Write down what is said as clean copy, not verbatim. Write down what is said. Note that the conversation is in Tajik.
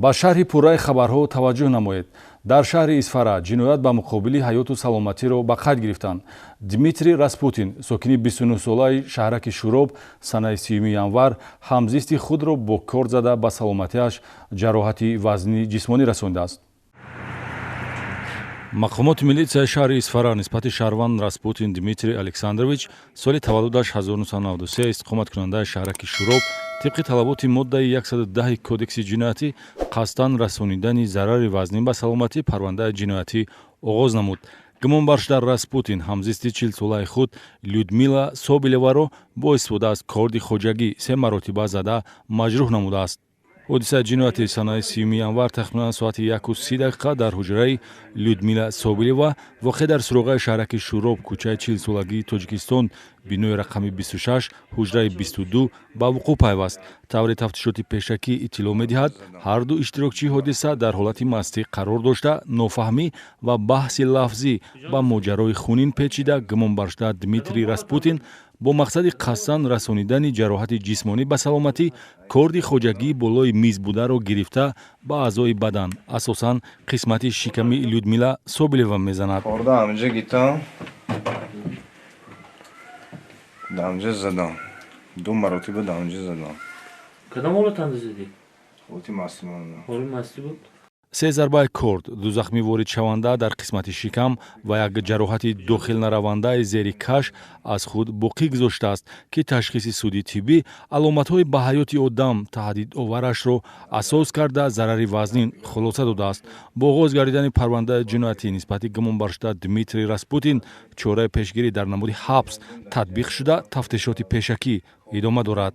ба шарҳи пурраи хабарҳо таваҷҷӯҳ намоед. дар шаҳри Исфара ҷиноят ба муқобили ҳаёту саломатиро ба қайд гирифтанд. Дмитрий Распутин, сокини 29-солаи шаҳраки Шуроб, санаи 3 январ ҳамзисти худро бо кор зада ба саломатиаш ҷароҳати вазнини ҷисмонӣ расонидааст. мақомоти милитсияи шаҳри Исфара нисбати шаҳрванд Распутин Дмитрий Александрович соли таваллудаш 1993 истиқоматкунандаи шаҳраки Шуроб тибқи талаботи моддаи 110 кодекси ҷиноятӣ қасдан расонидани зарари вазнин ба саломатӣ парвандаи ҷиноятӣ оғоз намуд. гумонбаршуда Распутин ҳамзисти 40-солаи худ Людмила Собелеваро бо истифода аз корди хоҷагӣ 3 маротиба зада маҷрӯҳ намудааст. ҳодисаи ҷиноятӣ санаи 3 январ тахминан соати 1:30 дар ҳуҷраи Людмила Собелева воқеъ дар суроғаи шаҳраки Шуроб, кӯчаи 40-солагии Тоҷикистон, бинои рақами 26, ҳуҷраи 22 ба вуқӯъ пайваст. таври тафтишоти пешакӣ иттилоъ медиҳад, ҳар ду иштирокчии ҳодиса дар ҳолати мастӣ қарор дошта, нофаҳмӣ ва баҳси лафзӣ ба моҷарои хунин печида гумонбаршуда Дмитрий Распутин бо мақсади қасдан расонидани ҷароҳати ҷисмонӣ ба саломатӣ корди хоҷагии болои миз бударо гирифта ба аъзои бадан, асосан қисмати шиками Людмила Собелева мезанад. Дамҷа задам. 2 маротиба дамҷа задам. Кадом ҳолатанда задӣ? Ҳолати мастӣ монда. Ҳоли мастӣ буд? 3 зарбаи корд, 2 захми воридшаванда дар қисмати шикам ва як ҷароҳати дохилнаравандаи зери каш аз худ боқӣ гузоштааст, ки ташхиси суди тиббӣ аломатҳои ба ҳаёти одам таҳдидоварашро асос карда зарари вазнин хулоса додааст. бо оғоз гардидани парвандаи ҷиноятӣ нисбати гумонбаршуда Дмитрий Распутин чораи пешгирӣ дар намуди ҳабс татбиқ шуда тафтишоти пешакӣ идома дорад.